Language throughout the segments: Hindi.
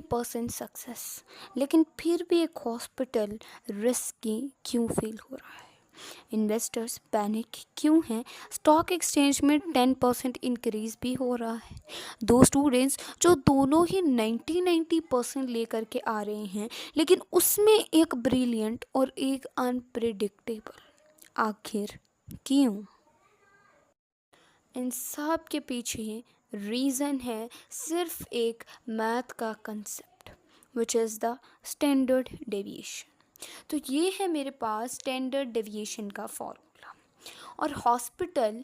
90% सक्सेस, लेकिन फिर भी एक हॉस्पिटल रिस्की क्यों फील हो रहा है? इन्वेस्टर्स पैनिक क्यों हैं? स्टॉक एक्सचेंज में 10% इंक्रीज भी हो रहा है। दो स्टूडेंट्स जो दोनों ही 90% लेकर के आ रहे हैं, लेकिन उसमें एक ब्रिलियंट और एक अनप्रिडिक्टेबल, आखिर क्यों? इन सब के पीछे रीज़न है सिर्फ एक मैथ का concept, which is the standard deviation. तो ये है मेरे पास स्टैंडर्ड डेविएशन का फॉर्मूला। और हॉस्पिटल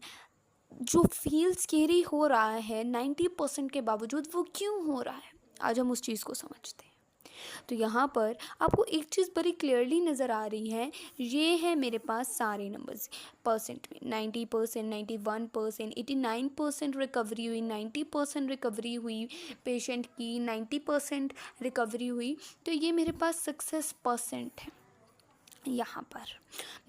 जो फील स्केरी हो रहा है 90% के बावजूद, वो क्यों हो रहा है? आज हम उस चीज़ को समझते हैं। तो यहाँ पर आपको एक चीज़ बड़ी क्लियरली नज़र आ रही है। ये है मेरे पास सारे नंबर्स परसेंट में, 90%, 91%, 89% रिकवरी हुई, 90% रिकवरी हुई पेशेंट की, 90% रिकवरी हुई। तो ये मेरे पास सक्सेस परसेंट है। यहाँ पर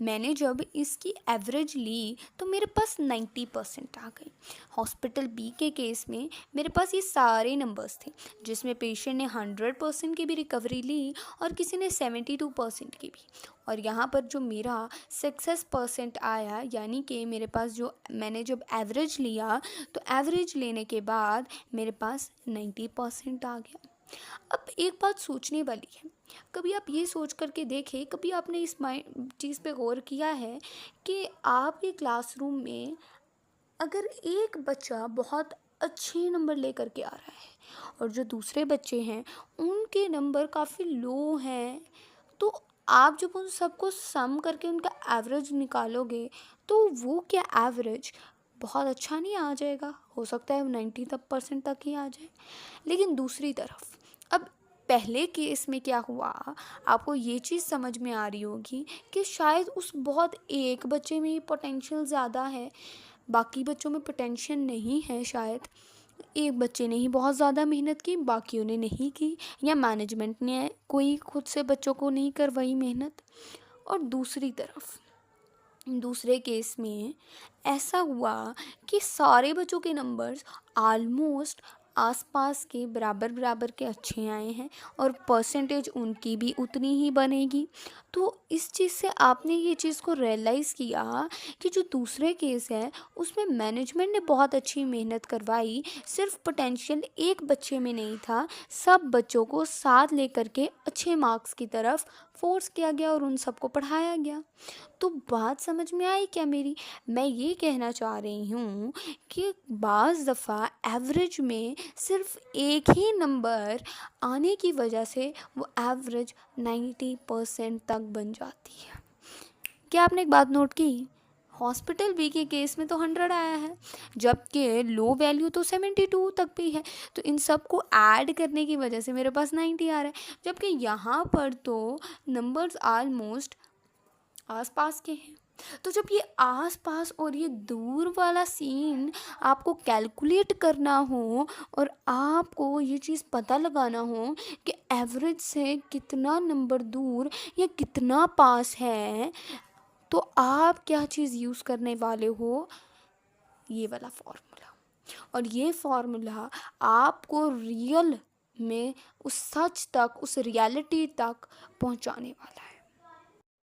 मैंने जब इसकी एवरेज ली तो मेरे पास 90% आ गई। हॉस्पिटल बी के केस में मेरे पास ये सारे नंबर्स थे, जिसमें पेशेंट ने 100% की भी रिकवरी ली और किसी ने 72% की भी। और यहाँ पर जो मेरा सक्सेस परसेंट आया, यानी कि मेरे पास जो मैंने जब एवरेज लिया, तो एवरेज लेने के बाद मेरे पास 90% आ गया। अब एक बात सोचने वाली है, कभी आप ये सोच करके देखें, कभी आपने इस चीज़ पे गौर किया है कि आपके क्लासरूम में अगर एक बच्चा बहुत अच्छे नंबर लेकर के आ रहा है और जो दूसरे बच्चे हैं उनके नंबर काफ़ी लो हैं, तो आप जब उन सबको सम करके उनका एवरेज निकालोगे तो वो क्या एवरेज बहुत अच्छा नहीं आ जाएगा? हो सकता है 90% तक ही आ जाए। लेकिन दूसरी तरफ अब पहले केस में क्या हुआ, आपको ये चीज़ समझ में आ रही होगी कि शायद उस बहुत एक बच्चे में ही पोटेंशियल ज़्यादा है, बाकी बच्चों में पोटेंशियल नहीं है। शायद एक बच्चे ने ही बहुत ज़्यादा मेहनत की, बाकियों ने नहीं की, या मैनेजमेंट ने कोई खुद से बच्चों को नहीं करवाई मेहनत। और दूसरी तरफ दूसरे केस में ऐसा हुआ कि सारे बच्चों के नंबर्स आलमोस्ट आसपास के बराबर बराबर के अच्छे आए हैं और परसेंटेज उनकी भी उतनी ही बनेगी। तो इस चीज़ से आपने ये चीज़ को रियलाइज़ किया कि जो दूसरे केस है उसमें मैनेजमेंट ने बहुत अच्छी मेहनत करवाई, सिर्फ पोटेंशियल एक बच्चे में नहीं था, सब बच्चों को साथ लेकर के अच्छे मार्क्स की तरफ फोर्स किया गया और उन सबको पढ़ाया गया। तो बात समझ में आई क्या मेरी? मैं ये कहना चाह रही हूँ कि बाज़ दफ़ा एवरेज में सिर्फ एक ही नंबर आने की वजह से वो एवरेज 90% तक बन जाती है। क्या आपने एक बात नोट की? हॉस्पिटल बी के केस में तो 100 आया है, जबकि लो वैल्यू तो 72 तक भी है। तो इन सब को ऐड करने की वजह से मेरे पास 90 आ रहा है, जबकि यहाँ पर तो नंबर्स आलमोस्ट आसपास के हैं। तो जब ये आसपास और ये दूर वाला सीन आपको कैलकुलेट करना हो और आपको ये चीज़ पता लगाना हो कि एवरेज से कितना नंबर दूर या कितना पास है, तो आप क्या चीज़ यूज़ करने वाले हो? ये वाला फॉर्मूला। और ये फॉर्मूला आपको रियल में उस सच तक, उस रियलिटी तक पहुंचाने वाला है।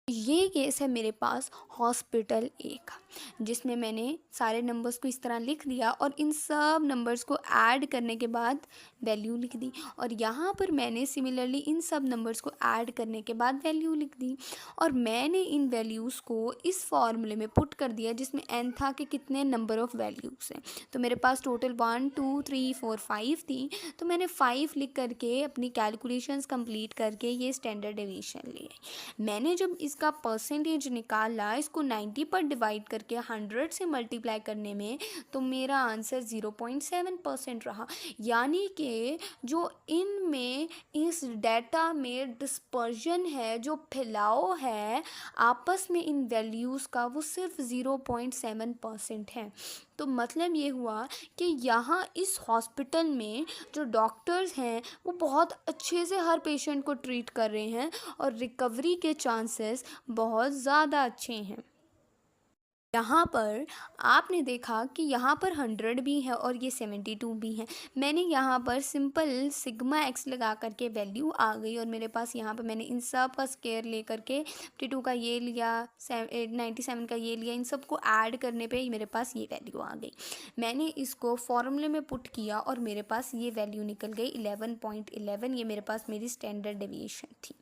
ये केस है मेरे पास हॉस्पिटल ए का, जिसमें मैंने सारे नंबर्स को इस तरह लिख दिया और इन सब नंबर्स को ऐड करने के बाद वैल्यू लिख दी। और यहाँ पर मैंने सिमिलरली इन सब नंबर्स को ऐड करने के बाद वैल्यू लिख दी। और मैंने इन वैल्यूज़ को इस फॉर्मूले में पुट कर दिया, जिसमें एन था कि कितने नंबर ऑफ़ वैल्यूज़ हैं। तो मेरे पास टोटल 1 2 3 4 5 थी, तो मैंने 5 लिख करके अपनी कैलकुलेशंस कंप्लीट करके ये स्टैंडर्ड डेविएशन लिए। मैंने जब इसका परसेंटेज निकाला, इसको 90 पर डिवाइड करके 100 से मल्टीप्लाई करने में, तो मेरा आंसर 0.7% रहा। यानी कि जो इनमें इस डेटा में डिस्पर्जन है, जो फैलाव है आपस में इन वैल्यूज़ का, वो सिर्फ 0.7% है। तो मतलब ये हुआ कि यहाँ इस हॉस्पिटल में जो डॉक्टर्स हैं वो बहुत अच्छे से हर पेशेंट को ट्रीट कर रहे हैं और रिकवरी के चांसेस बहुत ज़्यादा अच्छे हैं। यहाँ पर आपने देखा कि यहाँ पर 100 भी है और ये 72 भी है। मैंने यहाँ पर सिंपल सिग्मा एक्स लगा करके वैल्यू आ गई और मेरे पास यहाँ पर मैंने इन सब का स्केयर ले करके 52 का ये लिया, 97 का ये लिया, इन सब को ऐड करने पे मेरे पास ये वैल्यू आ गई। मैंने इसको फॉर्मूले में पुट किया और मेरे पास ये वैल्यू निकल गई 11.11। ये मेरे पास मेरी स्टैंडर्ड डेविएशन थी।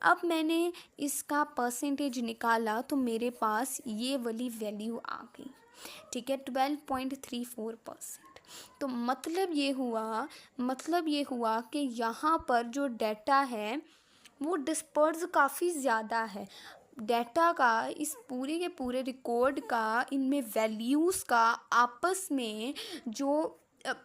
अब मैंने इसका परसेंटेज निकाला तो मेरे पास ये वाली वैल्यू आ गई, ठीक है, 12.34%। तो मतलब ये हुआ कि यहाँ पर जो डाटा है वो डिस्पर्स काफ़ी ज़्यादा है। डाटा का, इस पूरे के पूरे रिकॉर्ड का, इनमें वैल्यूज़ का आपस में जो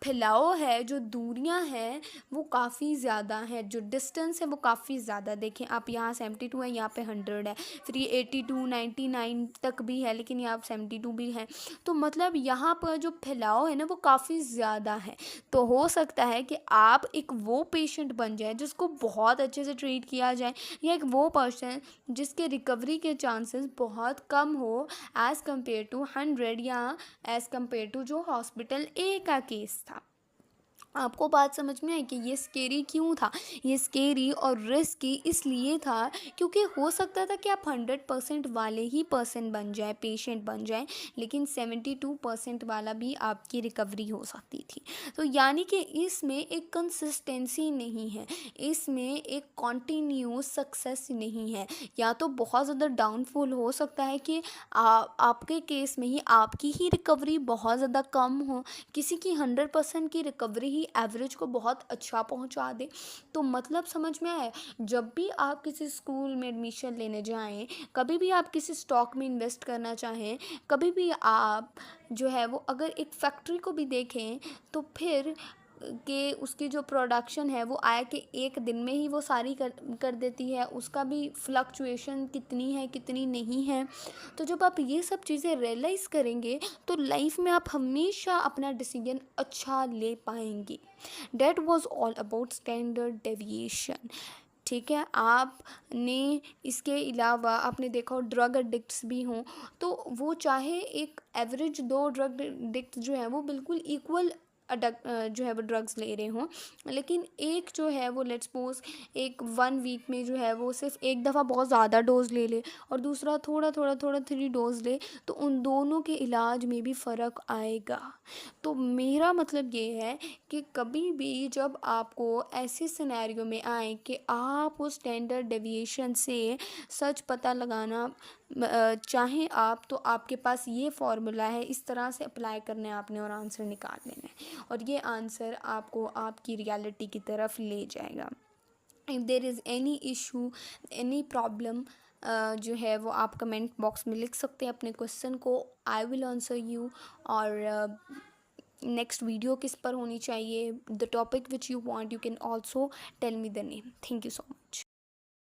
फैलाव है, जो दूरियां हैं वो काफ़ी ज़्यादा है, जो डिस्टेंस है वो काफ़ी ज़्यादा। देखें आप, यहाँ 72 है, यहाँ पे 100 है, फिर ये 82 99 तक भी है, लेकिन यहाँ 72 भी है। तो मतलब यहाँ पर जो फैलाव है ना वो काफ़ी ज़्यादा है। तो हो सकता है कि आप एक वो पेशेंट बन जाए जिसको बहुत अच्छे से ट्रीट किया जाए, या एक वो पर्सन जिसके रिकवरी के चांसेस बहुत कम हो एज़ कम्पेयर टू 100, या एज़ कम्पेयर टू जो हॉस्पिटल ए का केस था। आपको बात समझ में आई कि ये स्केरी क्यों था? ये स्केरी और रिस्की इसलिए था क्योंकि हो सकता था कि आप 100% वाले ही पर्सन बन जाए, पेशेंट बन जाए, लेकिन 72% वाला भी आपकी रिकवरी हो सकती थी। तो यानी कि इसमें एक कंसिस्टेंसी नहीं है, इसमें एक कॉन्टीन्यूस सक्सेस नहीं है। या तो बहुत ज़्यादा डाउनफॉल हो सकता है कि आपके केस में ही आपकी ही रिकवरी बहुत ज़्यादा कम हो, किसी की 100% की रिकवरी ही एवरेज को बहुत अच्छा पहुंचा दे। तो मतलब समझ में आया? जब भी आप किसी स्कूल में एडमिशन लेने जाएं, कभी भी आप किसी स्टॉक में इन्वेस्ट करना चाहें, कभी भी आप जो है वो अगर एक फैक्ट्री को भी देखें तो फिर कि उसकी जो प्रोडक्शन है वो आया कि एक दिन में ही वो सारी कर देती है, उसका भी फ्लक्चुएशन कितनी है कितनी नहीं है। तो जब आप ये सब चीज़ें रियलाइज़ करेंगे तो लाइफ में आप हमेशा अपना डिसीजन अच्छा ले पाएंगे। That was all about standard deviation. ठीक है, आपने इसके अलावा आपने देखा हो ड्रग एडिक्ट्स भी हों, तो वो चाहे एक एवरेज 2 ड्रग एडिक्ट जो है वो बिल्कुल इक्वल जो है वो ड्रग्स ले रहे हों, लेकिन एक जो है वो लेट्स सपोज एक 1 वीक में जो है वो सिर्फ एक दफ़ा बहुत ज़्यादा डोज ले ले और दूसरा थोड़ा 3 डोज ले, तो उन दोनों के इलाज में भी फ़र्क आएगा। तो मेरा मतलब ये है कि कभी भी जब आपको ऐसे सिनेरियो में आए कि आप उस स्टैंडर्ड डेविएशन से सच पता लगाना चाहें आप, तो आपके पास ये फॉर्मूला है, इस तरह से अप्लाई करना है आपने और आंसर निकाल लेना है, और ये आंसर आपको आपकी रियलिटी की तरफ ले जाएगा। If there is any issue, any problem, जो है वो आप कमेंट बॉक्स में लिख सकते हैं अपने क्वेश्चन को, आई विल आंसर यू। और नेक्स्ट वीडियो किस पर होनी चाहिए, the topic which you want, you can also tell me the name. Thank you so much.